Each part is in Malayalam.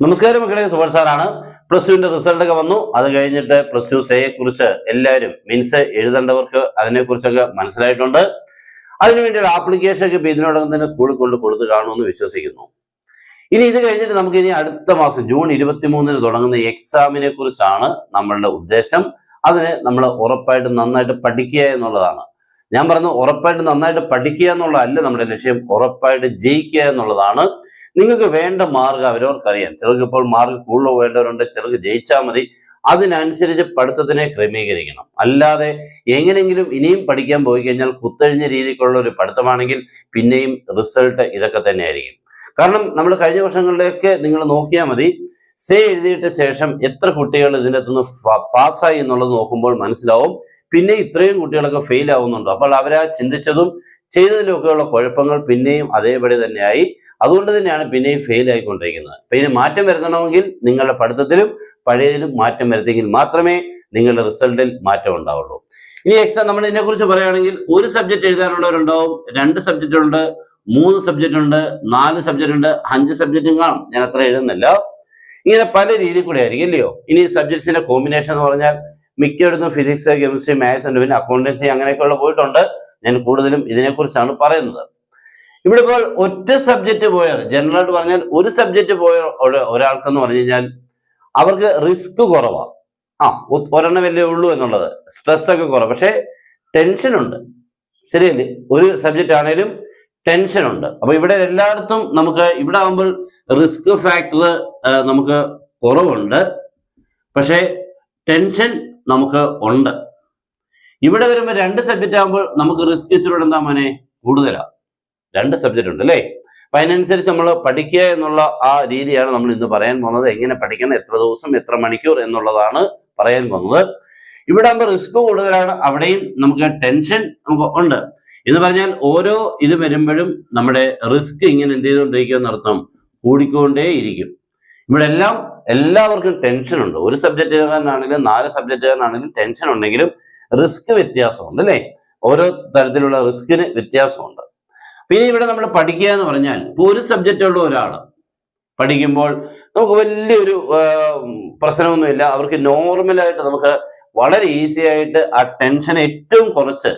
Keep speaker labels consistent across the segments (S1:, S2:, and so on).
S1: നമസ്കാരം മക്കളെ, സുബർ സാറാണ്. പ്ലസ് ടുവിന്റെ റിസൾട്ട് ഒക്കെ വന്നു. അത് കഴിഞ്ഞിട്ട് പ്ലസ് ടു സേയെ കുറിച്ച് എല്ലാവരും മീൻസ് എഴുതേണ്ടവർക്ക് അതിനെക്കുറിച്ചൊക്കെ മനസ്സിലായിട്ടുണ്ട്. അതിനുവേണ്ടി ഒരു ആപ്ലിക്കേഷൻ ഒക്കെ ഇതിനോടകം തന്നെ സ്കൂളിൽ കൊടുത്തു കാണുമെന്ന് വിശ്വസിക്കുന്നു. ഇനി ഇത് കഴിഞ്ഞിട്ട് നമുക്ക് ഇനി അടുത്ത മാസം ജൂൺ 23-ന് തുടങ്ങുന്ന എക്സാമിനെ കുറിച്ചാണ് നമ്മളുടെ ഉദ്ദേശം. അതിന് നമ്മൾ ഉറപ്പായിട്ടും നന്നായിട്ട് പഠിക്കുക എന്നുള്ളതാണ്. ഞാൻ പറഞ്ഞു ഉറപ്പായിട്ട് നന്നായിട്ട് പഠിക്കുക എന്നുള്ളതല്ല നമ്മുടെ ലക്ഷ്യം, ഉറപ്പായിട്ട് ജയിക്കുക എന്നുള്ളതാണ്. നിങ്ങൾക്ക് വേണ്ട മാർഗം അവരവർക്കറിയാം. ചിലർക്ക് ഇപ്പോൾ മാർക്ക് കൂടുതൽ വേണ്ടവരുണ്ട്, ചിലർക്ക് ജയിച്ചാൽ മതി. അതിനനുസരിച്ച് പഠിത്തത്തിനെ ക്രമീകരിക്കണം. അല്ലാതെ എങ്ങനെയെങ്കിലും ഇനിയും പഠിക്കാൻ പോയി കഴിഞ്ഞാൽ കുത്തഴിഞ്ഞ രീതിക്കുള്ള ഒരു പഠിത്തമാണെങ്കിൽ പിന്നെയും റിസൾട്ട് ഇതൊക്കെ തന്നെ ആയിരിക്കും. കാരണം നമ്മൾ കഴിഞ്ഞ വർഷങ്ങളിലേക്ക് നിങ്ങൾ നോക്കിയാൽ മതി, സേ എഴുതിയിട്ട് ശേഷം എത്ര കുട്ടികൾ ഇതിൻ്റെ അകത്തുനിന്ന് പാസ്സായി എന്നുള്ളത് നോക്കുമ്പോൾ മനസ്സിലാവും പിന്നെ ഇത്രയും കുട്ടികളൊക്കെ ഫെയിൽ ആവുന്നുണ്ടോ. അപ്പോൾ അവരാ ചിന്തിച്ചതും ചെയ്തതിലൊക്കെയുള്ള കുഴപ്പങ്ങൾ പിന്നെയും അതേപടി തന്നെയായി. അതുകൊണ്ട് തന്നെയാണ് പിന്നെയും ഫെയിൽ ആയിക്കൊണ്ടിരിക്കുന്നത്. അപ്പൊ ഇതിന് മാറ്റം വരുത്തണമെങ്കിൽ നിങ്ങളുടെ പഠിത്തത്തിലും പഴയതിലും മാറ്റം വരുത്തിയെങ്കിൽ മാത്രമേ നിങ്ങളുടെ റിസൾട്ടിൽ മാറ്റം ഉണ്ടാവുള്ളൂ. ഇനി എക്സാം നമ്മൾ ഇതിനെക്കുറിച്ച് പറയുകയാണെങ്കിൽ ഒരു സബ്ജക്ട് എഴുതാനുള്ളവരുണ്ടാവും, 2 സബ്ജക്റ്റ് ഉണ്ട്, 3 സബ്ജക്റ്റ് ഉണ്ട്, 4 സബ്ജക്റ്റ് ഉണ്ട്, 5 സബ്ജക്റ്റും കാണും. ഞാൻ അത്ര എഴുതുന്നില്ല. ഇങ്ങനെ പല രീതിയിൽ കൂടെ ആയിരിക്കും അല്ലയോ. ഇനി സബ്ജക്ട്സിന്റെ കോമ്പിനേഷൻ എന്ന് പറഞ്ഞാൽ മിക്കയിടത്തും ഫിസിക്സ്, കെമിസ്ട്രി, മാത്സ് ഉണ്ട്, പിന്നെ അക്കൗണ്ടൻസി അങ്ങനെയൊക്കെയുള്ള പോയിട്ടുണ്ട്. ഞാൻ കൂടുതലും ഇതിനെക്കുറിച്ചാണ് പറയുന്നത്. ഇവിടെ ഇപ്പോൾ ഒറ്റ സബ്ജക്റ്റ് പോയാൽ, ജനറലായിട്ട് പറഞ്ഞാൽ ഒരു സബ്ജക്റ്റ് പോയ ഒരാൾക്കെന്ന് പറഞ്ഞു കഴിഞ്ഞാൽ അവർക്ക് റിസ്ക് കുറവാണ്. ഒരെണ്ണം വലിയ ഉള്ളൂ എന്നുള്ളത്, സ്ട്രെസ് ഒക്കെ കുറവ്, പക്ഷെ ടെൻഷൻ ഉണ്ട്. ശരിയല്ലേ? ഒരു സബ്ജക്റ്റ് ആണേലും ടെൻഷൻ ഉണ്ട്. അപ്പൊ ഇവിടെ എല്ലായിടത്തും നമുക്ക് ഇവിടെ ആകുമ്പോൾ റിസ്ക് ഫാക്ടർ നമുക്ക് കുറവുണ്ട്, പക്ഷെ ടെൻഷൻ നമുക്ക് ഉണ്ട്. ഇവിടെ വരുമ്പോൾ 2 സബ്ജക്റ്റ് ആകുമ്പോൾ നമുക്ക് റിസ്ക് ഇച്ചിരി എന്താ മോനെ കൂടുതലാണ്. 2 സബ്ജക്റ്റ് ഉണ്ട് അല്ലേ. അപ്പൊ അതിനനുസരിച്ച് നമ്മൾ പഠിക്കുക എന്നുള്ള ആ രീതിയാണ് നമ്മൾ ഇന്ന് പറയാൻ പോകുന്നത്. എങ്ങനെ പഠിക്കണം, എത്ര ദിവസം, എത്ര മണിക്കൂർ എന്നുള്ളതാണ് പറയാൻ പോകുന്നത്. ഇവിടെ ആകുമ്പോൾ റിസ്ക് കൂടുതലാണ്, അവിടെയും നമുക്ക് ടെൻഷൻ നമുക്ക് ഉണ്ട് എന്ന് പറഞ്ഞാൽ ഓരോ ഇത് വരുമ്പോഴും നമ്മുടെ റിസ്ക് ഇങ്ങനെ എന്ത് ചെയ്തുകൊണ്ടിരിക്കുക എന്നർത്ഥം, കൂടിക്കൊണ്ടേയിരിക്കും. ഇവിടെ എല്ലാവർക്കും ടെൻഷൻ ഉണ്ട്. ഒരു സബ്ജക്റ്റുകാരനാണെങ്കിലും 4 സബ്ജക്റ്റുകാരനാണെങ്കിലും ടെൻഷൻ ഉണ്ടെങ്കിലും റിസ്ക് വ്യത്യാസമുണ്ട് അല്ലേ. ഓരോ തരത്തിലുള്ള റിസ്കിന് വ്യത്യാസമുണ്ട്. പിന്നെ ഇവിടെ നമ്മൾ പഠിക്കുക എന്ന് പറഞ്ഞാൽ ഇപ്പോൾ ഒരു സബ്ജക്റ്റ് ഉള്ള ഒരാൾ പഠിക്കുമ്പോൾ നമുക്ക് വലിയൊരു പ്രശ്നമൊന്നുമില്ല. അവർക്ക് നോർമലായിട്ട് നമുക്ക് വളരെ ഈസി ആയിട്ട് ആ ടെൻഷൻ ഏറ്റവും കുറച്ച്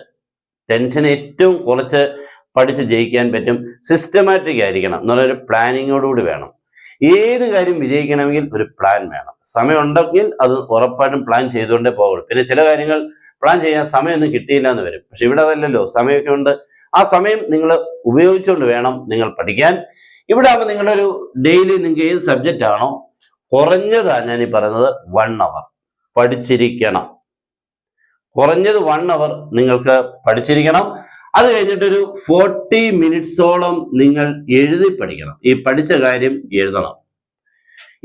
S1: പഠിച്ച് ജയിക്കാൻ പറ്റും. സിസ്റ്റമാറ്റിക് ആയിരിക്കണം എന്ന് പറഞ്ഞാൽ ഒരു പ്ലാനിങ്ങോടുകൂടി വേണം. ഏത് കാര്യം വിജയിക്കണമെങ്കിൽ ഒരു പ്ലാൻ വേണം. സമയം ഉണ്ടെങ്കിൽ അത് ഉറപ്പായിട്ടും പ്ലാൻ ചെയ്തുകൊണ്ടേ പോകുള്ളൂ. പിന്നെ ചില കാര്യങ്ങൾ പ്ലാൻ ചെയ്യാൻ സമയമൊന്നും കിട്ടിയില്ല എന്ന് വരും. പക്ഷെ ഇവിടെ അതല്ലല്ലോ, സമയമൊക്കെ ഉണ്ട്. ആ സമയം നിങ്ങൾ ഉപയോഗിച്ചുകൊണ്ട് വേണം നിങ്ങൾ പഠിക്കാൻ. ഇവിടെ ആകുമ്പോൾ നിങ്ങളൊരു ഡെയിലി നിങ്ങൾക്ക് ഏത് സബ്ജക്റ്റ് ആണോ കുറഞ്ഞതാണ് ഞാൻ ഈ പറയുന്നത് 1 hour പഠിച്ചിരിക്കണം. കുറഞ്ഞത് 1 hour നിങ്ങൾക്ക് പഠിച്ചിരിക്കണം. അത് കഴിഞ്ഞിട്ടൊരു 40 മിനിറ്റ്സോളം നിങ്ങൾ എഴുതി പഠിക്കണം. ഈ പഠിച്ച കാര്യം എഴുതണം.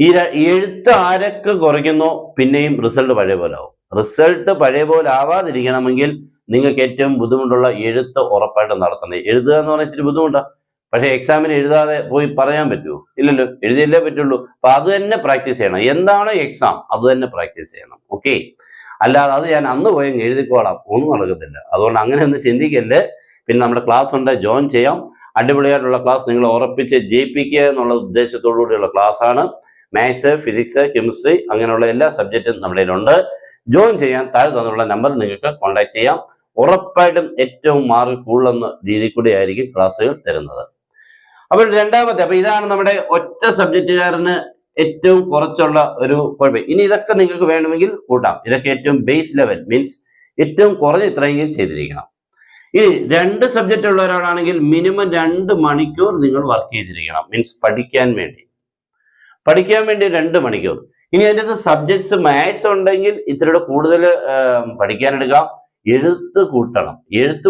S1: ഈ എഴുത്ത് ആരൊക്കെ കുറയ്ക്കുന്നോ പിന്നെയും റിസൾട്ട് പഴയ പോലെ ആവും. റിസൾട്ട് പഴയ പോലെ ആവാതിരിക്കണമെങ്കിൽ നിങ്ങൾക്ക് ഏറ്റവും ബുദ്ധിമുട്ടുള്ള എഴുത്ത് ഉറപ്പായിട്ട് നടത്തണം. എഴുതുക എന്ന് പറഞ്ഞാൽ ഇച്ചിരി ബുദ്ധിമുട്ടാണ്. പക്ഷെ എക്സാമിന് എഴുതാതെ പോയി പറയാൻ പറ്റുമോ? ഇല്ലല്ലോ, എഴുതിയല്ലേ പറ്റുള്ളൂ. അപ്പൊ അത് തന്നെ പ്രാക്ടീസ് ചെയ്യണം. എന്താണോ എക്സാം അത് തന്നെ പ്രാക്ടീസ് ചെയ്യണം. ഓക്കെ, അല്ലാതെ അത് ഞാൻ അന്ന് പോയി എഴുതിക്കോളാം, ഒന്നും നടക്കത്തില്ല. അതുകൊണ്ട് അങ്ങനെ ഒന്നും ചിന്തിക്കല്ലേ. പിന്നെ നമ്മുടെ ക്ലാസ് ഉണ്ട്, ജോയിൻ ചെയ്യാം. അടിപൊളിയായിട്ടുള്ള ക്ലാസ് നിങ്ങളെ ഉറപ്പിച്ച് ജയിപ്പിക്കുക എന്നുള്ള ഉദ്ദേശത്തോടു കൂടിയുള്ള ക്ലാസ് ആണ്. മാത്സ്, ഫിസിക്സ്, കെമിസ്ട്രി അങ്ങനെയുള്ള എല്ലാ സബ്ജക്റ്റും നമ്മുടെ കയ്യിലുണ്ട്. ജോയിൻ ചെയ്യാൻ താഴെ തന്നുള്ള നമ്പർ നിങ്ങൾക്ക് കോൺടാക്ട് ചെയ്യാം. ഉറപ്പായിട്ടും ഏറ്റവും മാർക്ക് കൂടുതലെന്ന രീതിയിൽ കൂടി ആയിരിക്കും ക്ലാസ്സുകൾ തരുന്നത്. അപ്പോൾ രണ്ടാമത്തെ, അപ്പൊ ഇതാണ് നമ്മുടെ ഒറ്റ സബ്ജക്റ്റുകാരന് ഏറ്റവും കുറച്ചുള്ള ഒരു കുഴപ്പം. ഇനി ഇതൊക്കെ നിങ്ങൾക്ക് വേണമെങ്കിൽ കൂട്ടാം. ഇതൊക്കെ ഏറ്റവും ബേസ് ലെവൽ മീൻസ് ഏറ്റവും കുറഞ്ഞ ഇത്രയെങ്കിലും ചെയ്തിരിക്കണം. ഇനി 2 സബ്ജക്റ്റ് ഉള്ള ഒരാളാണെങ്കിൽ മിനിമം 2 മണിക്കൂർ നിങ്ങൾ വർക്ക് ചെയ്തിരിക്കണം. മീൻസ് പഠിക്കാൻ വേണ്ടി 2 മണിക്കൂർ. ഇനി അതിൻ്റെ അകത്ത് സബ്ജക്ട്സ് മാത്സ് ഉണ്ടെങ്കിൽ ഇത്തിരിയുടെ കൂടുതൽ പഠിക്കാനെടുക്കാം. എഴുത്ത്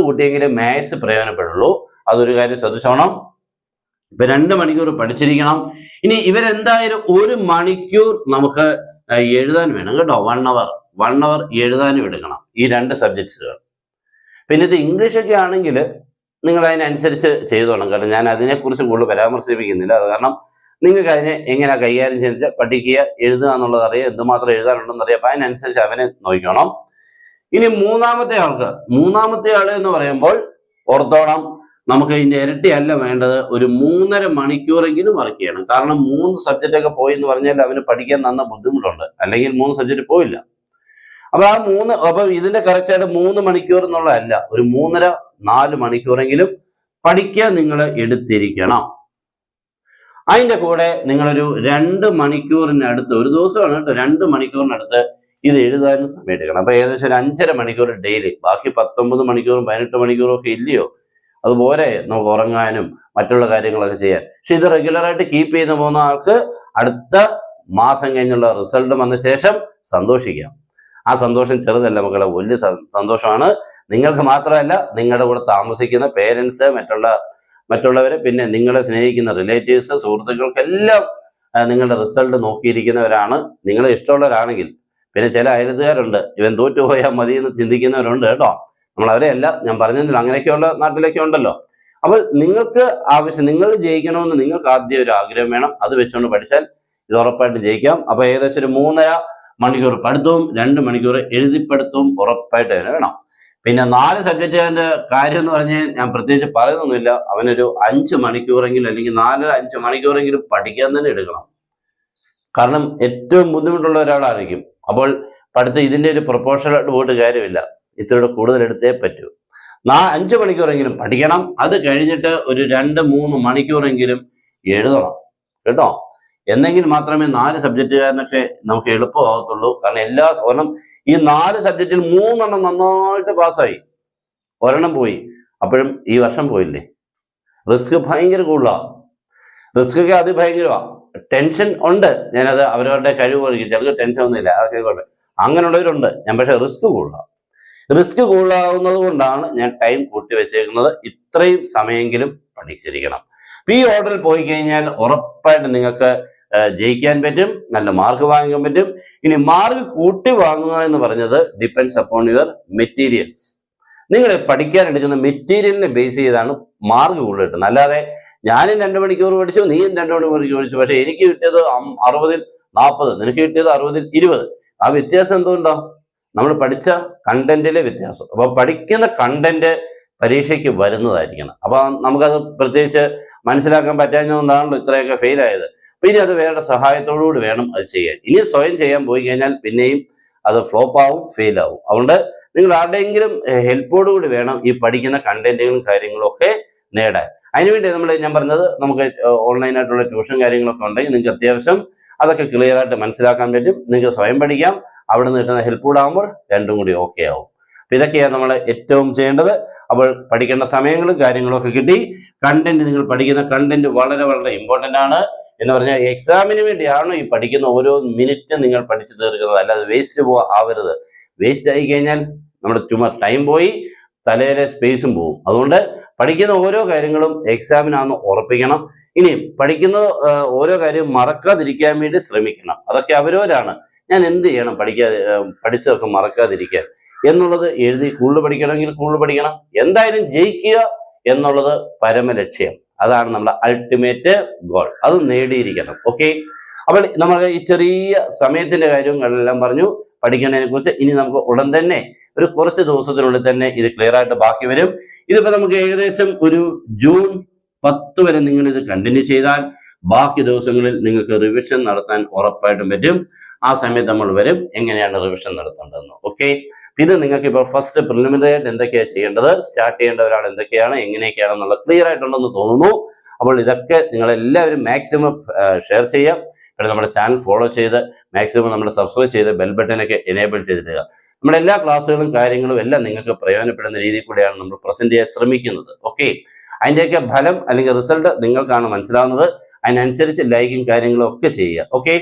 S1: കൂട്ടിയെങ്കിലേ മാത്സ് പ്രയോജനപ്പെടുള്ളൂ. അതൊരു കാര്യം ശ്രദ്ധിച്ചോണം. ഇപ്പൊ 2 മണിക്കൂർ പഠിച്ചിരിക്കണം. ഇനി ഇവരെന്തായാലും 1 മണിക്കൂർ നമുക്ക് എഴുതാൻ വേണം കേട്ടോ. 1 hour എഴുതാനും എടുക്കണം ഈ 2 സബ്ജക്ട്സുകൾ. പിന്നെ ഇത് ഇംഗ്ലീഷൊക്കെ ആണെങ്കിൽ നിങ്ങൾ അതിനനുസരിച്ച് ചെയ്തോണം. കാരണം ഞാൻ അതിനെക്കുറിച്ച് കൂടുതൽ പരാമർശിപ്പിക്കുന്നില്ല. അത് കാരണം നിങ്ങൾക്ക് അതിനെ എങ്ങനെ കൈകാര്യം ചെയ്ത് പഠിക്കുക, എഴുതുക എന്നുള്ളത് അറിയാം, എന്തുമാത്രം എഴുതാനുണ്ടെന്ന് അറിയാം. അപ്പൊ അതിനനുസരിച്ച് അവനെ നോക്കണം. ഇനി മൂന്നാമത്തെ ആൾ എന്ന് പറയുമ്പോൾ ഓർത്തോണം, നമുക്ക് ഇതിന്റെ ഇരട്ടിയല്ല വേണ്ടത്, ഒരു 3.5 മണിക്കൂറെങ്കിലും വർക്ക് ചെയ്യണം. കാരണം 3 സബ്ജക്റ്റ് ഒക്കെ പോയി എന്ന് പറഞ്ഞാൽ അവന് പഠിക്കാൻ നന്ന ബുദ്ധിമുട്ടുണ്ട്, അല്ലെങ്കിൽ 3 സബ്ജക്റ്റ് പോയില്ല. അപ്പൊ ഇതിന്റെ കറക്റ്റായിട്ട് 3 മണിക്കൂർ എന്നുള്ളതല്ല, ഒരു 3.5-4 മണിക്കൂറെങ്കിലും പഠിക്കാൻ നിങ്ങൾ എടുത്തിരിക്കണം. അതിന്റെ കൂടെ നിങ്ങളൊരു 2 മണിക്കൂറിനടുത്ത്, ഒരു ദിവസമാണ് കേട്ടോ, 2 മണിക്കൂറിനടുത്ത് ഇത് എഴുതാനും സമയം എടുക്കണം. അപ്പൊ ഏകദേശം ഒരു 5.5 മണിക്കൂർ ഡെയിലി. ബാക്കി 19 മണിക്കൂറും 18 മണിക്കൂറും ഒക്കെ ഇല്ലയോ, അതുപോലെ നമുക്ക് ഉറങ്ങാനും മറ്റുള്ള കാര്യങ്ങളൊക്കെ ചെയ്യാൻ. പക്ഷെ ഇത് റെഗുലറായിട്ട് കീപ്പ് ചെയ്ത് പോകുന്ന ആൾക്ക് അടുത്ത മാസം കഴിഞ്ഞുള്ള റിസൾട്ട് വന്ന ശേഷം സന്തോഷിക്കാം. ആ സന്തോഷം ചെറുതല്ല മക്കളെ, വലിയ സന്തോഷമാണ്. നിങ്ങൾക്ക് മാത്രമല്ല, നിങ്ങളുടെ കൂടെ താമസിക്കുന്ന പേരൻസ്, മറ്റുള്ളവര്, പിന്നെ നിങ്ങളെ സ്നേഹിക്കുന്ന റിലേറ്റീവ്സ്, സുഹൃത്തുക്കൾക്കെല്ലാം നിങ്ങളുടെ റിസൾട്ട് നോക്കിയിരിക്കുന്നവരാണ്. നിങ്ങളെ ഇഷ്ടമുള്ളവരാണെങ്കിൽ. പിന്നെ ചില അയൽക്കാരുണ്ട്, ഇവൻ തോറ്റുപോയാൽ മതി എന്ന് ചിന്തിക്കുന്നവരുണ്ട് കേട്ടോ. നമ്മൾ അവരെയല്ല ഞാൻ പറഞ്ഞതിൽ, അങ്ങനെയൊക്കെയുള്ള നാട്ടിലൊക്കെ ഉണ്ടല്ലോ. അപ്പോൾ നിങ്ങൾക്ക് നിങ്ങൾ ജയിക്കണമെന്ന് നിങ്ങൾക്ക് ആദ്യം ഒരു ആഗ്രഹം വേണം. അത് വെച്ചുകൊണ്ട് പഠിച്ചാൽ ഇത് ഉറപ്പായിട്ടും ജയിക്കാം. അപ്പൊ ഏകദേശം ഒരു 3.5 മണിക്കൂർ പഠിത്തവും 2 മണിക്കൂർ എഴുതിപ്പെടുത്തവും ഉറപ്പായിട്ട് തന്നെ വേണം. പിന്നെ 4 സബ്ജക്റ്റുകാരൻ്റെ കാര്യം എന്ന് പറഞ്ഞാൽ ഞാൻ പ്രത്യേകിച്ച് പറയുന്നൊന്നുമില്ല. അവനൊരു 5 മണിക്കൂറെങ്കിലും, അല്ലെങ്കിൽ 4-5 മണിക്കൂറെങ്കിലും പഠിക്കാൻ തന്നെ എടുക്കണം. കാരണം ഏറ്റവും ബുദ്ധിമുട്ടുള്ള ഒരാളായിരിക്കും. അപ്പോൾ പഠിത്തം ഇതിന്റെ ഒരു പ്രൊപ്പോർഷനായിട്ട് പോയിട്ട് കാര്യമില്ല, ഇത്തിരി കൂടുതൽ എടുത്തേ പറ്റൂ. 5 മണിക്കൂറെങ്കിലും പഠിക്കണം. അത് കഴിഞ്ഞിട്ട് ഒരു 2-3 മണിക്കൂറെങ്കിലും എഴുതണം കേട്ടോ. എന്നെങ്കിൽ മാത്രമേ 4 സബ്ജക്റ്റുകാരനൊക്കെ നമുക്ക് എളുപ്പമാകത്തുള്ളൂ. കാരണം ഈ 4 സബ്ജക്റ്റിൽ 3 എണ്ണം നന്നായിട്ട് പാസ്സായി, 1 എണ്ണം പോയി, അപ്പോഴും ഈ വർഷം പോയില്ലേ. റിസ്ക് ഭയങ്കര കൂടുതലാണ്. റിസ്ക് ഒക്കെ അതിഭയങ്കരമാണ്. ടെൻഷൻ ഉണ്ട്. ഞാനത് അവരവരുടെ കഴിവ് പഠിക്കും. ചിലർക്ക് ടെൻഷൻ ഒന്നുമില്ല, അതൊക്കെ കൊണ്ട് അങ്ങനെയുള്ളവരുണ്ട്. പക്ഷെ റിസ്ക് കൂടുതലാവുന്നത് കൊണ്ടാണ് ഞാൻ ടൈം കൂട്ടി വെച്ചേക്കുന്നത്. ഇത്രയും സമയമെങ്കിലും പഠിച്ചിരിക്കണം. ഈ ഓർഡറിൽ പോയി കഴിഞ്ഞാൽ ഉറപ്പായിട്ട് നിങ്ങൾക്ക് ജയിക്കാൻ പറ്റും, നല്ല മാർക്ക് വാങ്ങാൻ പറ്റും. ഇനി മാർക്ക് കൂട്ടി വാങ്ങുക എന്ന് പറഞ്ഞത് ഡിപ്പെൻഡ്സ് അപ്പോൺ യുവർ മെറ്റീരിയൽസ്. നിങ്ങൾ പഠിക്കാൻ എടുക്കുന്ന മെറ്റീരിയലിനെ ബേസ് ചെയ്താണ് മാർക്ക് കൂടുതൽ കിട്ടുന്നത്. അല്ലാതെ ഞാനും 2 മണിക്കൂർ പഠിച്ചു, നീയും 2 മണിക്കൂർ പഠിച്ചു, പക്ഷെ എനിക്ക് കിട്ടിയത് 60-ൽ 40, നിനക്ക് കിട്ടിയത് 60-ൽ 20. ആ വ്യത്യാസം എന്തുകൊണ്ടോ? നമ്മൾ പഠിച്ച കണ്ടന്റിലെ വ്യത്യാസം. അപ്പൊ പഠിക്കുന്ന കണ്ടന്റ് പരീക്ഷയ്ക്ക് വരുന്നതായിരിക്കണം. അപ്പൊ നമുക്കത് പ്രത്യേകിച്ച് മനസ്സിലാക്കാൻ പറ്റാഞ്ഞതുകൊണ്ടാണല്ലോ ഇത്രയൊക്കെ ഫെയിൽ ആയത്. പിന്നെ അത് വേറെ സഹായത്തോടുകൂടി വേണം അത് ചെയ്യാൻ. ഇനി സ്വയം ചെയ്യാൻ പോയി കഴിഞ്ഞാൽ പിന്നെയും അത് ഫ്ലോപ്പ് ആവും, ഫെയിൽ ആവും. അതുകൊണ്ട് നിങ്ങൾ ആരുടെയെങ്കിലും ഹെൽപ്പോടുകൂടി വേണം ഈ പഠിക്കുന്ന കണ്ടന്റുകളും കാര്യങ്ങളും ഒക്കെ നേടാൻ. അതിനുവേണ്ടി ഞാൻ പറഞ്ഞത്, നമുക്ക് ഓൺലൈനായിട്ടുള്ള ട്യൂഷൻ കാര്യങ്ങളൊക്കെ ഉണ്ടെങ്കിൽ നിങ്ങൾക്ക് അത്യാവശ്യം അതൊക്കെ ക്ലിയർ ആയിട്ട് മനസ്സിലാക്കാൻ പറ്റും. നിങ്ങൾക്ക് സ്വയം പഠിക്കാം. അവിടെ നിന്ന് കിട്ടുന്ന ഹെൽപ്പ് കൂടെ ആകുമ്പോൾ രണ്ടും കൂടി ഓക്കെ ആവും. അപ്പൊ ഇതൊക്കെയാണ് നമ്മൾ ഏറ്റവും ചെയ്യേണ്ടത്. അപ്പോൾ പഠിക്കേണ്ട സമയങ്ങളും കാര്യങ്ങളും ഒക്കെ കിട്ടി. കണ്ടന്റ്, നിങ്ങൾ പഠിക്കുന്ന കണ്ടന്റ് വളരെ വളരെ ഇമ്പോർട്ടന്റ് ആണ്. എന്ന് പറഞ്ഞാൽ എക്സാമിന് വേണ്ടിയാണ് ഈ പഠിക്കുന്ന ഓരോ മിനിറ്റും നിങ്ങൾ പഠിച്ചു തീർക്കുന്നത്. അല്ലാതെ വേസ്റ്റ് ആവരുത്. വേസ്റ്റ് ആയി കഴിഞ്ഞാൽ നമ്മുടെ ടൈം പോയി, തലയിലെ സ്പേസും പോകും. അതുകൊണ്ട് പഠിക്കുന്ന ഓരോ കാര്യങ്ങളും എക്സാമിനാണെന്ന് ഉറപ്പിക്കണം. ഇനി പഠിക്കുന്ന ഓരോ കാര്യവും മറക്കാതിരിക്കാൻ വേണ്ടി ശ്രമിക്കണം. അതൊക്കെ അവരവരാണ്. ഞാൻ എന്ത് ചെയ്യണം പഠിച്ചതൊക്കെ മറക്കാതിരിക്കാൻ എന്നുള്ളത് എഴുതി. കൂടുതൽ പഠിക്കണമെങ്കിൽ കൂടുതൽ പഠിക്കണം. എന്തായാലും ജയിക്കുക എന്നുള്ളത് പരമലക്ഷ്യം. അതാണ് നമ്മുടെ അൾട്ടിമേറ്റ് ഗോൾ. അത് നേടിയിരിക്കണം. ഓക്കെ. അപ്പോൾ നമ്മൾ ഈ ചെറിയ സമയത്തിന്റെ കാര്യങ്ങളെല്ലാം പറഞ്ഞു പഠിക്കുന്നതിനെ കുറിച്ച്. ഇനി നമുക്ക് ഉടൻ തന്നെ ഒരു കുറച്ച് ദിവസത്തിനുള്ളിൽ തന്നെ ഇത് ക്ലിയർ ആയിട്ട് ബാക്കി വരും. ഇതിപ്പോ നമുക്ക് ഏകദേശം ഒരു ജൂൺ 10 വരെ നിങ്ങൾ ഇത് കണ്ടിന്യൂ ചെയ്താൽ ബാക്കി ദിവസങ്ങളിൽ നിങ്ങൾക്ക് റിവിഷൻ നടത്താൻ ഉറപ്പായിട്ടും പറ്റും. ആ സമയത്ത് നമ്മൾ വരും എങ്ങനെയാണ് റിവിഷൻ നടത്തേണ്ടതെന്ന്. ഓക്കെ. ഇത് നിങ്ങൾക്ക് ഇപ്പോൾ ഫസ്റ്റ് പ്രിലിമിനറി ആയിട്ട് എന്തൊക്കെയാണ് ചെയ്യേണ്ടത്, സ്റ്റാർട്ട് ചെയ്യേണ്ട ഒരാൾ എന്തൊക്കെയാണ്, എങ്ങനെയൊക്കെയാണെന്നുള്ള ക്ലിയർ ആയിട്ടുണ്ടെന്ന് തോന്നുന്നു. അപ്പോൾ ഇതൊക്കെ നിങ്ങളെല്ലാവരും മാക്സിമം ഷെയർ ചെയ്യാം. പിന്നെ നമ്മുടെ ചാനൽ ഫോളോ ചെയ്ത് മാക്സിമം നമ്മുടെ സബ്സ്ക്രൈബ് ചെയ്ത് ബെൽ ബട്ടനൊക്കെ എനേബിൾ ചെയ്തിടുക. നമ്മുടെ എല്ലാ ക്ലാസ്സുകളും കാര്യങ്ങളും എല്ലാം നിങ്ങൾക്ക് പ്രയോജനപ്പെടുന്ന രീതിയിൽ കൂടെയാണ് നമ്മൾ പ്രസന്റ് ചെയ്യാൻ ശ്രമിക്കുന്നത്. ഓക്കെ. അതിൻ്റെയൊക്കെ ഫലം അല്ലെങ്കിൽ റിസൾട്ട് നിങ്ങൾക്കാണ് മനസ്സിലാവുന്നത്. അതിനനുസരിച്ച് ലൈക്കും കാര്യങ്ങളും ഒക്കെ ചെയ്യുക. ഓക്കെ.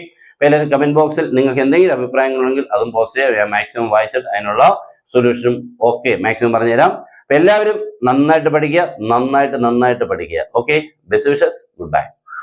S1: എല്ലാവരും കമന്റ് ബോക്സിൽ നിങ്ങൾക്ക് എന്തെങ്കിലും അഭിപ്രായങ്ങളുണ്ടെങ്കിൽ അതും പോസ്റ്റ് ചെയ്യുക. ഞാൻ മാക്സിമം വായിച്ചിട്ട് അതിനുള്ള സൊല്യൂഷനും ഒക്കെ മാക്സിമം പറഞ്ഞുതരാം. അപ്പൊ എല്ലാവരും നന്നായിട്ട് പഠിക്കുക, നന്നായിട്ട് പഠിക്കുക. Okay. Best wishes. Good bye.